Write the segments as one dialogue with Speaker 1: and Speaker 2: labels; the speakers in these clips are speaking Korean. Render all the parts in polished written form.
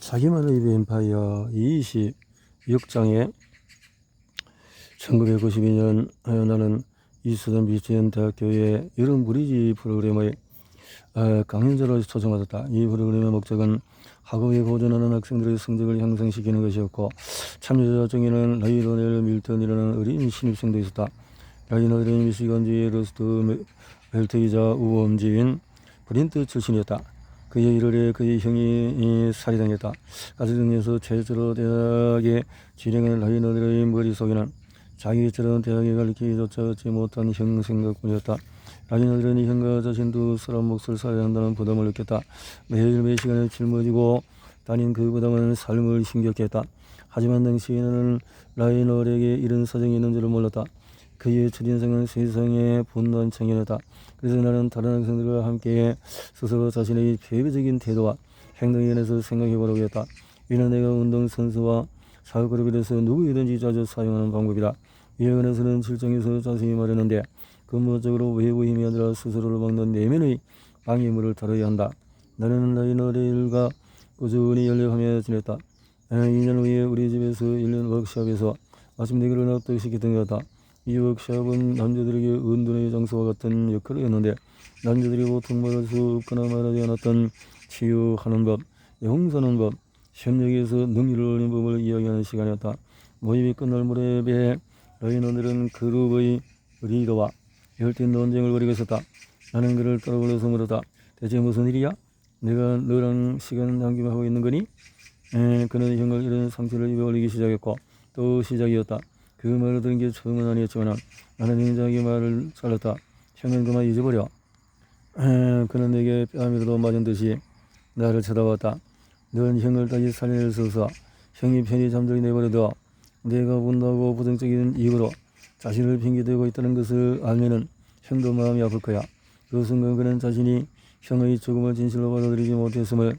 Speaker 1: 자기만의 뱀파이어 26장에 1992년 나는 이수단 미치현 대학교의 여름 브리지 프로그램의 강연자로 초청받았다. 이 프로그램의 목적은 학업에 고전하는 학생들의 성적을 향상시키는 것이었고, 참여자 중에는 라이 로넬 밀턴이라는 어린 신입생도 있었다. 라이 로넬은 미시건주의 러스트 벨트이자 우범지인 브린트 출신이었다. 그의 1월에 그의 형이 살해당했다. 가정에서 최초로 대학에 진행한 라이 로넬의 머릿속에는 자기처럼 대학에 갈 기회조차 얻지 못한 형 생각뿐이었다. 라이너들은 형과 자신 두 사람 몫을 살아야 한다는 부담을 느꼈다. 매일 몇 시간을 짊어지고 다닌 그 부담은 삶을 힘겹게 했다. 하지만 당시에는 라이너에게 이런 사정이 있는 줄을 몰랐다. 그의 첫인상은 세상에 분노한 청년이었다. 그래서 나는 다른 학생들과 함께 스스로 자신의 폐쇄적인 태도와 행동에 관해서 생각해보려고 했다. 이는 내가 운동선수와 사업그룹에서 누구이든지 자주 사용하는 방법이다. 이에 관해서는 7장에서 자세히 말했는데, 근본적으로 외부 힘이 아니라 스스로를 막는 내면의 방해물을 다뤄야 한다. 나는 라이너레일과 꾸준히 연락하며 지냈다. 2년 후에 우리 집에서 1년 워크숍에서 아침 내기를 납득시켰던 것 같다. 이 워크숍은 남자들에게 은둔의 장소와 같은 역할을 했는데, 남자들이 보통 말할 수 없거나 말하지 않았던 치유하는 법, 용서하는 법, 협력에서 능률을 올리는 법을 이야기하는 시간이었다. 모임이 끝날 무렵에 라이너들은 그룹의 리더와 열띤 논쟁을 벌이고 있었다. 나는 그를 따라 불러서 물었다. 대체 무슨 일이야? 내가 너랑 시간 낭비하고 있는 거니? 그는 형을 이런 상처를 입에 올리기 시작했고, 또 시작이었다. 그 말을 들은 게 처음은 아니었지만 나는 굉장히 말을 잘랐다. 형은 그만 잊어버려. 그는 내게 뺨이라도 맞은 듯이 나를 쳐다봤다. 넌 형을 다시 살려낼 수 없어. 형이 편히 잠들게 내버려둬. 내가 본다고 부정적인 이유로 자신을 핑계대고 있다는 것을 알면은 형도 마음이 아플 거야. 그 순간 그는 자신이 형의 죽음을 진실로 받아들이지 못했음을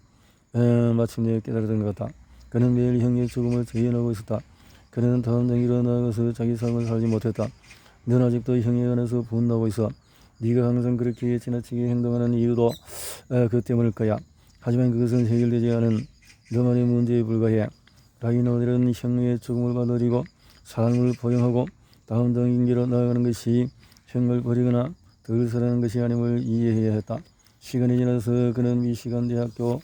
Speaker 1: 마침내 깨달았던 것 같다. 그는 매일 형의 죽음을 재현하고 있었다. 그는 다음 단계로 나아가서 자기 삶을 살지 못했다. 넌 아직도 형에 관해서 분노하고 있어. 네가 항상 그렇게 지나치게 행동하는 이유도 그 때문일 거야. 하지만 그것은 해결되지 않은 너만의 문제에 불과해. 라이너들은 형의 죽음을 받아들이고 삶을 포용하고 다음 단계로 나아가는 것이 형을 버리거나 덜 사랑하는 것이 아님을 이해해야 했다. 시간이 지나서 그는 미시간 대학교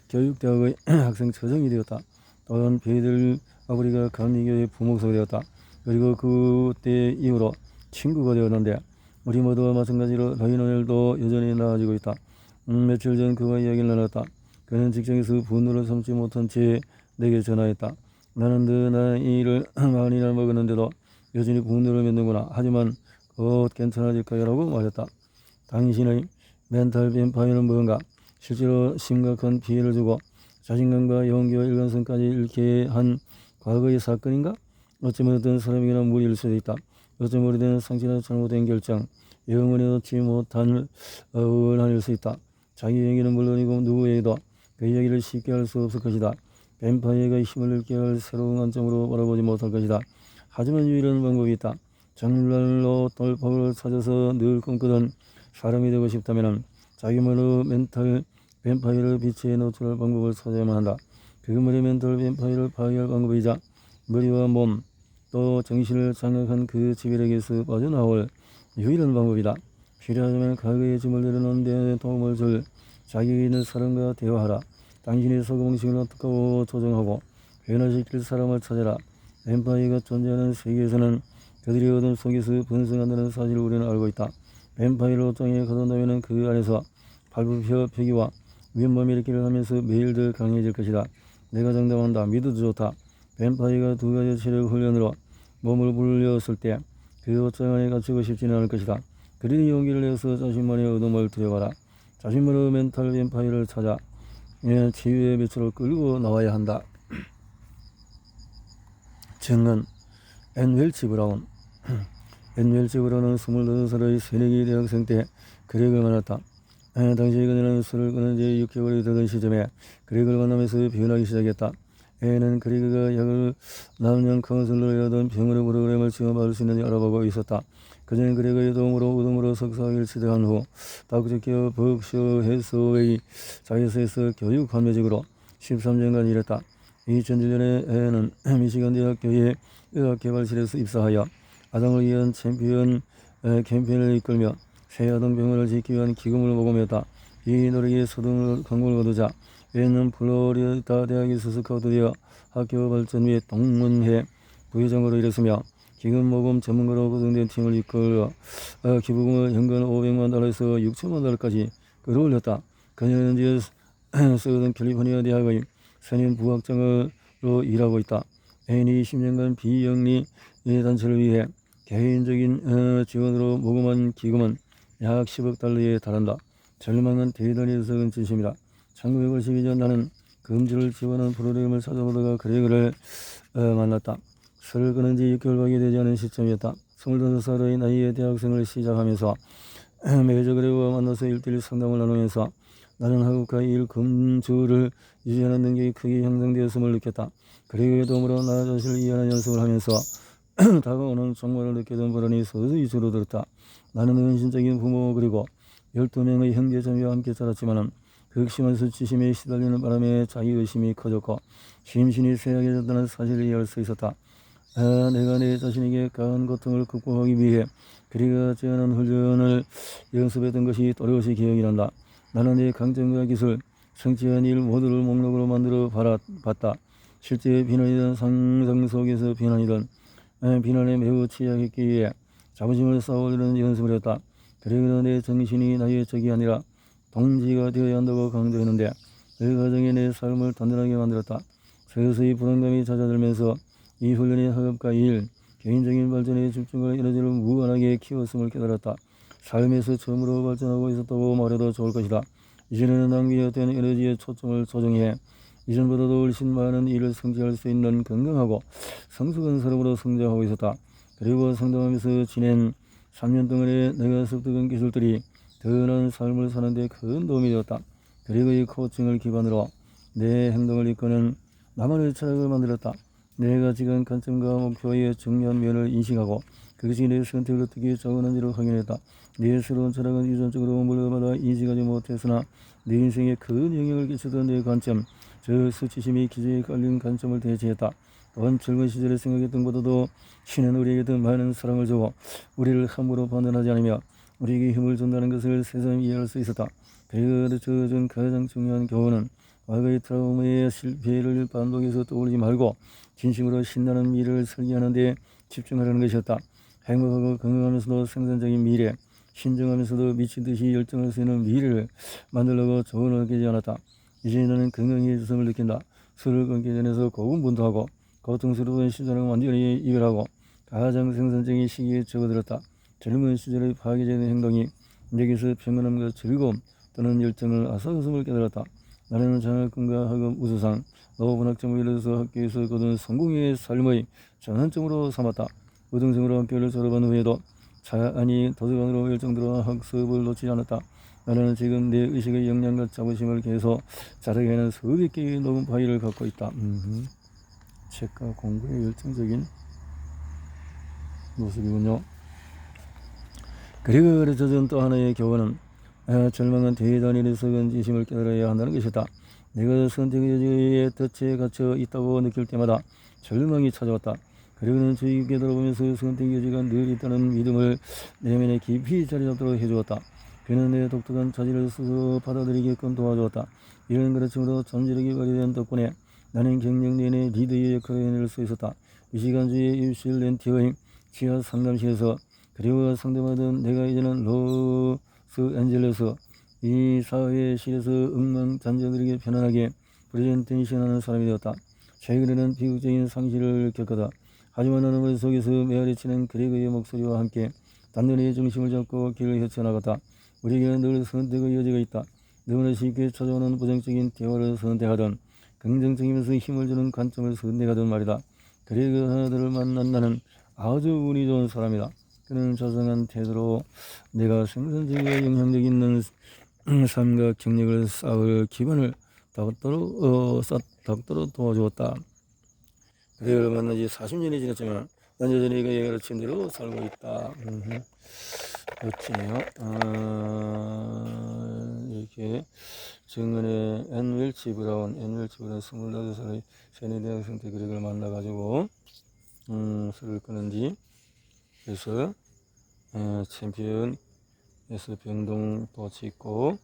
Speaker 1: 교육대학의 학생 처정이 되었다. 또한 베들 아버리가 감리교의 부목사가 되었다. 그리고 그때 이후로 친구가 되었는데, 우리 모두와 마찬가지로 라이너엘도 여전히 나아지고 있다. 며칠 전 그와 이야기를 나눴다. 그는 직장에서 분노를 참지 못한 채 내게 전화했다. 나는 너 나이를 많이나 먹었는데도 여전히 분노를 맺는구나. 하지만 곧 괜찮아질 거야 라고 말했다. 당신의 멘탈 뱀파이어는 뭔가? 실제로 심각한 피해를 주고 자신감과 용기와 일관성까지 잃게 한 과거의 사건인가? 어쩌면 어떤 사람에게나 무리일 수도 있다. 어쩌면 오래된 상처나 잘못된 결정, 영원히 얻지 못한 원한일 수 있다. 자기에게는 물론이고 누구에게도 그 이야기를 쉽게 할 수 없을 것이다. 뱀파이어가 힘을 잃게 할 새로운 관점으로 바라보지 못할 것이다. 하지만 유일한 방법이 있다. 정말로 돌파구를 찾아서 늘 꿈꾸던 사람이 되고 싶다면 자기만의 멘탈 뱀파이어를 빛에 노출할 방법을 찾아야만 한다. 그것만이 멘탈 뱀파이어를 파괴할 방법이자 머리와 몸 또 정신을 장악한 그 지배력에서 빠져나올 유일한 방법이다. 필요하다면 과거의 짐을 내려놓는 데 도움을 줄 자기에게 있는 사람과 대화하라. 당신의 사고방식을 납득하고 조정하고 변화시킬 사람을 찾아라. 뱀파이어가 존재하는 세계에서는 그들이 어둠 속에서 번성한다는 사실을 우리는 알고 있다. 뱀파이어 옷장에 가둔다면 그 안에서 발부표 표기와 윗몸 일으키를 하면서 매일 더 강해질 것이다. 내가 장담한다. 믿어도 좋다. 뱀파이어가 두 가지 체력 훈련으로 몸을 불렸을 때 그 옷장 안에 갇히고 싶지는 않을 것이다. 그러니 용기를 내서 자신만의 어둠을 두려워하라. 자신만의 멘탈 뱀파이어를 찾아 치유의 빛으로 끌고 나와야 한다. 증언 앤 웰치 브라운. 앤 웰치 브라운은 25살의 새내기 대학생 때 그렉을 만났다. 당시 그녀는 술을 끊은 지 6개월이 되던 시점에 그렉을 만나면서 변하기 시작했다. 앤은 그렉가 약을 남녀 카운슬러에 하던 병원의 프로그램을 지원받을 수 있는지 알아보고 있었다. 그녀는 그렉의 도움으로 우등으로 석사학위를 취득한 후 닥터 케어 버크셔 해서웨이 자회사에서 교육 판매직으로 13년간 일했다. 2001년에는 미시간 대학교의 의학개발실에서 입사하여 아동을 위한 챔피언 캠페인을 이끌며 새 아동병원을 짓기 위한 기금을 모금했다. 이 노력에 성공을 거두자 얘는 플로리다 대학에서 스카우트되어 학교 발전 및 동문회 부회장으로 일했으며 기금 모금 전문가로 구성된 팀을 이끌어 기부금을 현금 $500만 6천만 달러까지 끌어올렸다. 그녀는 현재 서던 캘리포니아 대학의 선임 부학장으로 일하고 있다. 애인이 10년간 비영리 단체를 위해 개인적인 지원으로 모금한 기금은 약 $10억 달러에 달한다. 절망은 대단히 적은 진심이다. 1952년 나는 금주를 지원한 프로그램을 찾아보다가 그레그를 만났다. 서를 끊은 지 6개월밖에 되지 않은 시점이었다. 25살의 나이에 대학생을 시작하면서 매주 그레그와 만나서 1:1 상담을 나누면서 나는 학업과 일, 금주를 유지하는 능력이 크게 향상되었음을 느꼈다. 그레그의 도움으로 나 자신을 이해하는 연습을 하면서 다가오는 종말을 느끼던 불안이 서서히 줄어들었다. 나는 헌신적인 부모 그리고 12명의 형제자매와 함께 자랐지만 극심한 수치심에 시달리는 바람에 자기의심이 커졌고 심신이 쇠약해졌다는 사실을 이해할 수 있었다. 내가 내 자신에게 가한 고통을 극복하기 위해 그리가 제안한 훈련을 연습했던 것이 또렷이 기억이 난다. 나는 내 강점과 기술, 성취한 일 모두를 목록으로 만들어 봤다. 실제 비난이든 상상 속에서 비난이든 비난에 매우 취약했기에 자부심을 쌓으려는 연습을 했다. 그러나 내 정신이 나의 적이 아니라 동지가 되어야 한다고 강조했는데 그 과정에 내 삶을 단단하게 만들었다. 서서히 불안감이 잦아들면서 이 훈련이 학업과 일, 개인적인 발전에 집중과 에너지를 무한하게 키웠음을 깨달았다. 삶에서 처음으로 발전하고 있었다고 말해도 좋을 것이다. 이전에는 낭비했던 에너지에 초점을 조정해 이전보다도 훨씬 많은 일을 성취할 수 있는 건강하고 성숙한 사람으로 성장하고 있었다. 그리고 상담하면서 지낸 3년 동안에 내가 습득한 기술들이 더 나은 삶을 사는 데 큰 도움이 되었다. 그리고 이 코칭을 기반으로 내 행동을 이끄는 나만의 철학을 만들었다. 내가 지금 관점과 목표의 중요한 면을 인식하고 그것이 내 선택을 어떻게 작용하는지를 확인했다. 내 새로운 철학은 유전적으로 물려받아 인식하지 못했으나 내 인생에 큰 영향을 끼쳤던 내 관점, 저 수치심이 기저에 깔린 관점을 대체했다. 또한 젊은 시절에 생각했던 것보다도 신은 우리에게 더 많은 사랑을 주고 우리를 함부로 판단하지 않으며 우리에게 힘을 준다는 것을 새삼 이해할 수 있었다. 그리고 저전 가장 중요한 교훈은 과거의 트라우마의 실패를 반복해서 떠올리지 말고 진심으로 신나는 미래를 설계하는 데 집중하라는 것이었다. 행복하고 건강하면서도 생산적인 미래, 신중하면서도 미친 듯이 열정할 수 있는 미래를 만들려고 조언을 하지 않았다. 이제 나는 건강해졌음을 느낀다. 술을 끊기 전에서 고군분투하고 고통스러운 시절을 완전히 이별하고 가장 생산적인 시기에 접어들었다. 젊은 시절의 파괴적인 행동이 내게서 평안함과 즐거움 또는 열정을 앗아갔음을 깨달았다. 나는 장학금과 학업 우수상, 노분학점을 이뤄서 학교에서 거둔 성공의 삶의 전환점으로 삼았다. 고등생으로 학교를 졸업한 후에도 차안이 도서관으로 열정들어 학습을 놓치지 않았다. 나는 지금 내 의식의 역량과 자부심을 계속 자라게 하는 수백 개의 녹음 파일을 갖고 있다. 책과 공부에 열정적인 모습이군요. 그리고 그래서 또 하나의 교훈은 절망은 대단히 적은 진심을 깨달아야 한다는 것이다. 내가 선택의 여지에 덫에 갇혀 있다고 느낄 때마다 절망이 찾아왔다. 그리고는 주의 깊게 돌아보면서 선택의 여지가 늘 있다는 믿음을 내면에 깊이 자리 잡도록 해주었다. 그는 내 독특한 자질을 스스로 받아들이게끔 도와주었다. 이런 가르침으로 잠재력이 발휘된 덕분에 나는 경력 내내 리더의 역할을 해낼 수 있었다. 미시간주의 입실렌티의 지하 상담실에서 그리고 상담하던 내가 이제는 로스앤젤레스 이 사회실에서 억만장자들에게 편안하게 프레젠테이션하는 사람이 되었다. 최근에는 비극적인 상실을 겪었다. 하지만 나는 머릿속에서 메아리치는 그레그의 목소리와 함께 단단히 중심을 잡고 길을 헤쳐나갔다. 우리에게 늘 선택의 여지가 있다. 너무나 쉽게 찾아오는 부정적인 대화를 선택하든 긍정적이면서 힘을 주는 관점을 선택하든 말이다. 그레그 하나들을 만난 나는 아주 운이 좋은 사람이다. 그는 자상한 태도로 내가 생산적이고 영향력 있는 삶과 경력을 쌓을 기반을 닦도록 도와주었다. 그를 만난 지 40년이 지났지만 난 여전히 그의 가르침대로 살고 있다. 멋지네요. 이렇게 정은의 앤 웰치 브라운 25살의 세네 대학생 때 그렉을 만나가지고 술을 끊은지 그래서 챔피언에서 병동도 짓고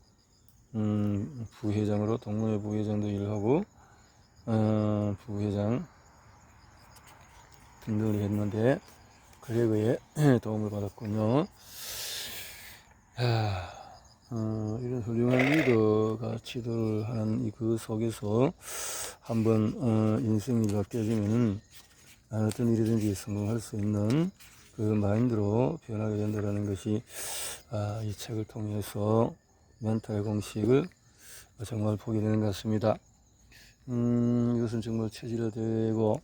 Speaker 1: 부회장으로 동문회 부회장도 일을 하고 부회장 등등을 했는데 그렉의 도움을 받았군요. 이런 훌륭한 리더가 지도를 하는 그 속에서 한번 인생이 바뀌어지면은 어떤 일이든지 성공할 수 있는 그 마인드로 변하게 된다는 것이 이 책을 통해서 멘탈 공식을 정말 보게 되는 것 같습니다. 이것은 정말 체질화되고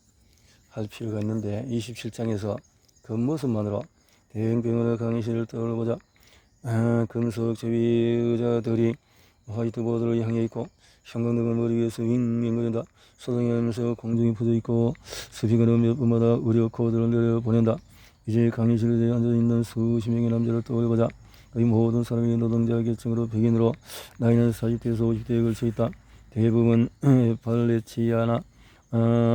Speaker 1: 할 필요가 있는데 27장에서 겉모습만으로 대형병원의 강의실을 떠올려보자. 금속 제비 의자들이 화이트보드를 향해 있고 형광등은 머리 위에서 윙윙 거린다. 소동하면서 공중이 퍼져 있고 스피커는 몇 분마다 의료 코드를 내려보낸다. 이제 강의실에 앉아있는 수십 명의 남자를 떠올려보자. 이 모든 사람이 노동자 계층으로 백인으로 나이는 40대에서 50대에 걸쳐 있다. 대부분 발레치아나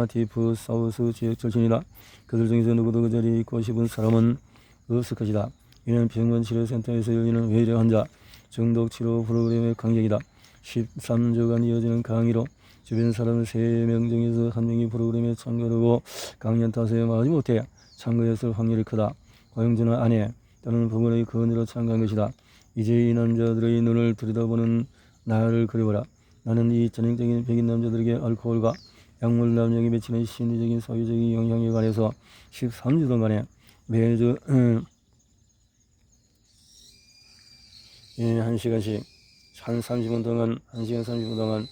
Speaker 1: 디프 사우스 지역 출신이다. 그들 중에서 누구도 그 자리에 있고 싶은 사람은 없을 것이다. 이는 병원치료센터에서 열리는 외래 환자 중독치료 프로그램의 관객이다. 13주간 이어지는 강의로 주변 사람 3명 중에서 1명이 프로그램에 참가하고 강연 탓에 마지못해 참가했을 확률이 크다. 고용주는 아내 또는 부모의 건의로 참가한 것이다. 이제 이 남자들의 눈을 들여다보는 나를 그려보라. 나는 이 전형적인 백인 남자들에게 알코올과 약물 남용이 미치는 심리적인 사회적인 영향에 관해서 13주 동안에 매주 1시간씩 한 30분 동안 1시간 30분 동안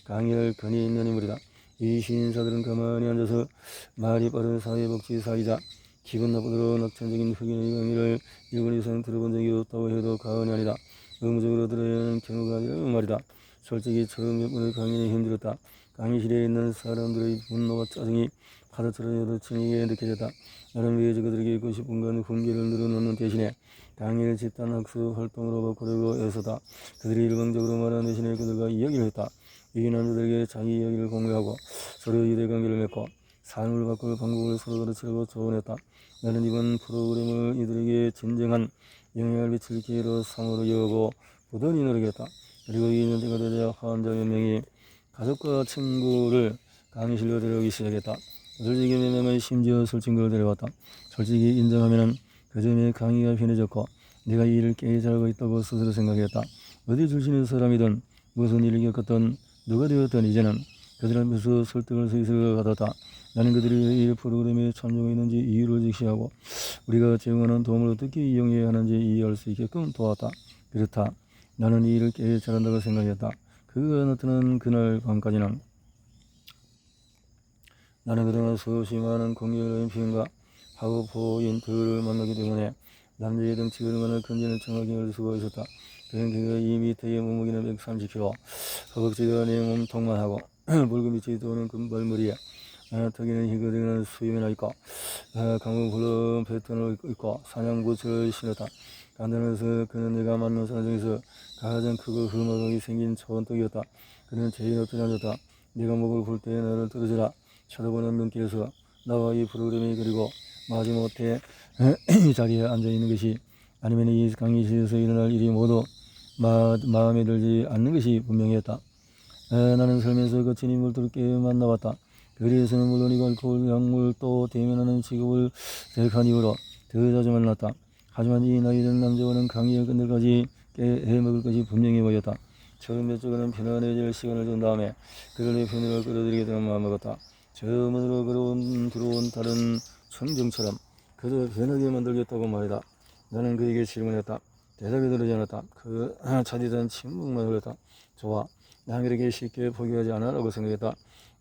Speaker 1: 강의를 건의 있는 인물이다. 이 시인사들은 가만히 앉아서 말이 빠른 사회복지사이자 기분 나쁘도록 낙천적인 흑인의 강의를 1분 이상 들어본 적이 없다고 해도 과언이 아니다. 의무적으로 들어야 하는 경우가 아니라는 말이다. 솔직히 처음 몇 번의 강의는 힘들었다. 강의실에 있는 사람들의 분노와 짜증이 파도처럼 여도치게 느껴졌다. 나는 왜 저들에게 90분간 훈계를 늘어놓는 대신에 강의를 집단 학습 활동으로 바꾸려고 애쓰다. 그들이 일방적으로 말하는 대신에 그들과 이야기를 했다. 이 남자들에게 자기 이야기를 공유하고 서로 유대관계를 맺고 삶을 바꿀 방법을 서로 가르치려고 조언했다. 나는 이번 프로그램을 이들에게 진정한 영향을 미칠 기회로 상으로 여고 부단히 노력했다. 그리고 2년 때가 되자 환자 몇 명이 가족과 친구를 강의실로 데려오기 시작했다. 솔직히 몇 명은 심지어 술친구를 데려왔다. 솔직히 인정하면 그 점에 강의가 편해졌고 내가 이 일을 꽤 잘하고 있다고 스스로 생각했다. 어디 출신의 사람이든 무슨 일을 겪었든 누가 되었든 이제는 그들 앞에서 설득할 수 있을 것 같았다. 나는 그들이 이 프로그램에 참여했는지 이유를 직시하고 우리가 제공하는 도움을 어떻게 이용해야 하는지 이해할 수 있게끔 도왔다. 그렇다. 나는 이 일을 꽤 잘한다고 생각했다. 그가 나타난 그날 밤까지는 나는 그동안 수없이 많은 공격적인 피해가 하고 포인트를 만나기 때문에 남자의 덩치 얼마나 큰지는 정확히 알 수가 있었다. 그는 그가 2m의 몸무게는 130kg, 허벅지가 내 몸통만 하고 붉은 빛이 도는 금발머리에 턱에는 희거리는 수염이 나있고 강국 훌른 패턴을 입고 사냥부츠를 신었다. 간단해서 그는 내가 만난 사람 중에서 가장 크고 흠하게 생긴 초원떡이었다. 그는 제일 높이 앉았다. 내가 목을 풀 때 나를 떨어져라 쳐다보는 눈길에서 나와 이 프로그램이 그리고 마지못해 이 자리에 앉아있는 것이 아니면 이 강의실에서 일어날 일이 모두 마음에 들지 않는 것이 분명했다. 나는 살면서 거친 인물들을 꽤 만나봤다. 그리에서는 물론이고 알코올, 약물 또 대면하는 직업을 택한 이후로 더 자주 만났다. 하지만 이 나이든 남자와는 강의의 끝날까지 꽤 해먹을 것이 분명해 보였다. 처음 몇 주간은 편안해질 시간을 준 다음에 그를 내 편으로 끌어들이겠다는 마음을 먹었다. 저 문으로 들어온 다른 천정처럼 그를 변하게 만들겠다고 말이다. 나는 그에게 질문했다. 대답이 들리지 않았다. 그 차디던 침묵만 흘렸다. 좋아. 난 그렇게 쉽게 포기하지 않아 라고 생각했다.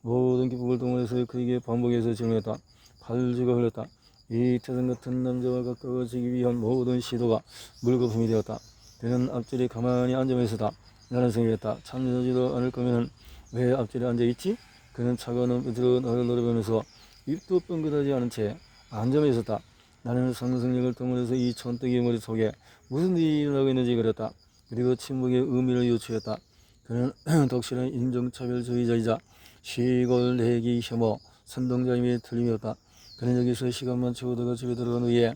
Speaker 1: 모든 기법을 동원해서 그에게 반복해서 질문했다. 8주가 흘렀다. 이 태산 같은 남자와 가까워지기 위한 모든 시도가 물거품이 되었다. 그는 앞자리에 가만히 앉아만 있었다. 나는 생각했다. 참여하지도 않을 거면 왜 앞자리에 앉아있지? 그는 차가운 눈빛으로 나를 노려보면서 입도 뻥긋하지 않은 채 앉아만 있었다. 나는 상상력을 동원해서 이 촌뜨기 머릿속에 무슨 일이 일어나고 있는지 그렸다. 그리고 침묵의 의미를 유추했다. 그는 독실한 인종차별주의자이자 시골 내기 혐오 선동자임이 틀림이었다. 그는 여기서 시간만 채우다가 집에 들어간 후에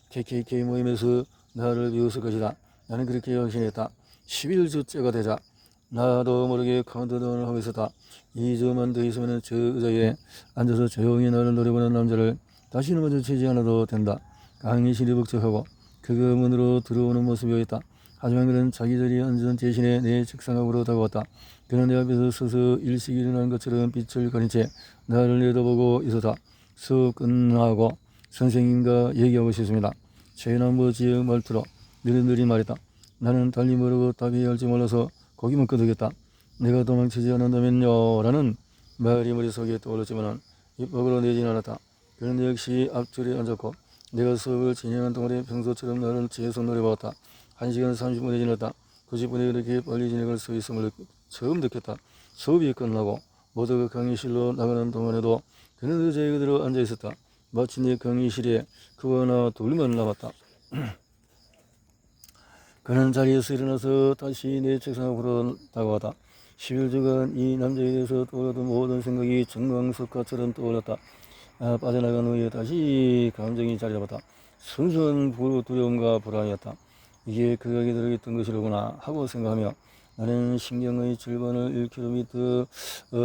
Speaker 1: KKK 모임에서 나를 비웃을 것이다. 나는 그렇게 확신했다. 11주째가 되자 나도 모르게 카운트다운을 하고 있었다. 2주만 더 있으면 저 의자에 앉아서 조용히 나를 노려보는 남자를 다시는 마주치지 않아도 된다. 강의실이 북적하고 그가 문으로 들어오는 모습이었다. 하지만 그는 자기 자리에 앉은 대신에 내 책상 앞으로 다가왔다. 그는 내 앞에서 서서 일식이 일어난 것처럼 빛을 가린 채 나를 내다보고 있었다. 수업 끝나고 선생님과 얘기하고 싶습니다. 최남부 지역 말투로 느릿느릿 말했다. 나는 달리 모르고 답해야 할지 몰라서 고기만 끄덕였다. 내가 도망치지 않는다면요 라는 말이 머릿속에 떠올랐지만 입법으로 내진 않았다. 그는 역시 앞줄에 앉았고 내가 수업을 진행한 동안에 평소처럼 나를 뒤에서 노려보았다. 1시간 30분이 지났다. 90분에 그렇게 빨리 진행할 수 있음을 처음 느꼈다. 수업이 끝나고 모두가 강의실로 나가는 동안에도 그는 의자에 그대로 앉아있었다. 마침 내 강의실에 그와 나 둘만 남았다. 그는 자리에서 일어나서 다시 내 책상 앞으로 다가왔다. 11주간 이 남자에 대해서 떠올랐던 모든 생각이 정광석화처럼 떠올랐다. 빠져나간 후에 다시 감정이 자리 잡았다. 순수한 두려움과 불안이었다. 이게 그가 기다리던 것이로구나 하고 생각하며 나는 신경의 절반을 1km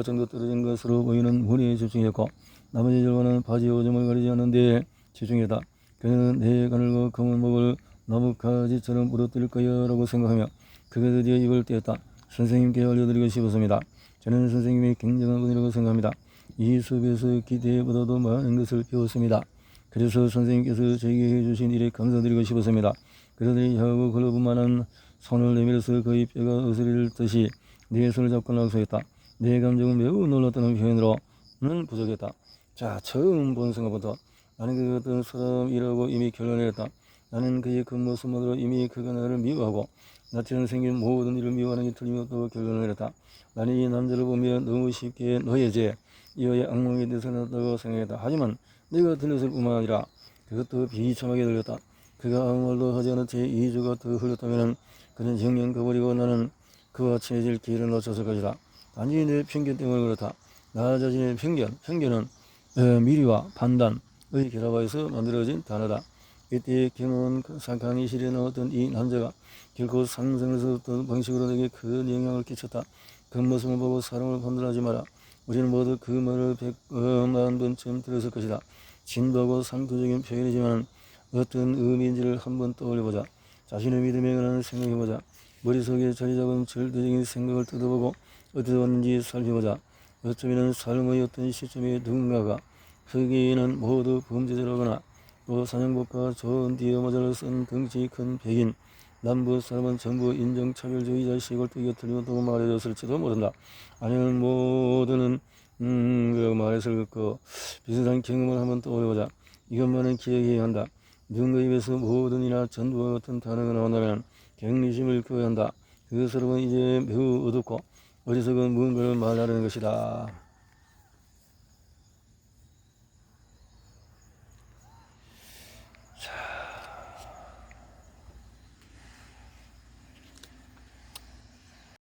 Speaker 1: 정도 떨어진 것으로 보이는 문에 집중했고 나머지 절반은 바지 오줌을 가리지 않는데 집중했다. 그는 내 가늘고 검은 목을 나뭇가지처럼 부러뜨릴 거야 라고 생각하며 그가 드디어 입을 떼었다. 선생님께 알려드리고 싶었습니다. 저는 선생님이 굉장한 분이라고 생각합니다. 이 수업에서 기대보다도 많은 것을 배웠습니다. 그래서 선생님께서 저에게 해주신 일에 감사드리고 싶었습니다. 그러더니 혀하고 걸러붙만한 손을 내밀어서 거의 뼈가 으스릴 듯이 내 손을 잡고 낙서했다. 내 감정은 매우 놀랐다는 표현으로는 부족했다. 자, 처음 본 순간부터 나는 그 어떤 사람이라고 이미 결론을 했다. 나는 그의 겉모습만으로 이미 그가 나를 미워하고 나처럼 생긴 모든 일을 미워하는 게 틀림없다고 결론을 내렸다. 나는 이 남자를 보며 너무 쉽게 너의 죄, 이어의 악몽이 되살아났다고 생각했다. 하지만 내가 들렸을 뿐만 아니라 그것도 비참하게 들렸다. 그가 아무 말도 하지 않은 채 2주가 더 흘렀다면 그는 정녕 가버리고 나는 그와 친해질 기회를 놓쳤을 것이다. 단지 내 편견 때문에 그렇다. 나 자신의 편견은 미리와 판단의 결합에서 만들어진 단어다. 이때 경험은 강의실에 나왔던 이 남자가 결코 상상에서 어떤 방식으로 내게 큰 영향을 끼쳤다. 그 모습을 보고 사람을 판단하지 마라. 우리는 모두 그 말을 100만 번쯤 들었을 것이다. 진부하고 상투적인 표현이지만 어떤 의미인지를 한번 떠올려보자. 자신의 믿음에 관한 생각해보자. 머릿속에 자리 잡은 절대적인 생각을 뜯어보고 어디서 왔는지 살펴보자. 어쩌면 삶의 어떤 시점에 누군가가 흑인은 모두 범죄자라거나 또 사냥법과 좋은 디어모자를 쓴 덩치 큰 백인 남부 사람은 전부 인종차별주의자 시골뜨기가 틀림없다고 말해줬을지도 모른다. 아니면 모두는 그 말했을 그 비슷한 경험을 한번 떠올려보자. 이것만은 기억해야 한다. 누군가 입에서 모든이나 전부와 같은 단어가 나온다면 경리심을 표해야 한다. 그 사람은 이제 매우 어둡고 어리석은 무언가를 말하려는 것이다.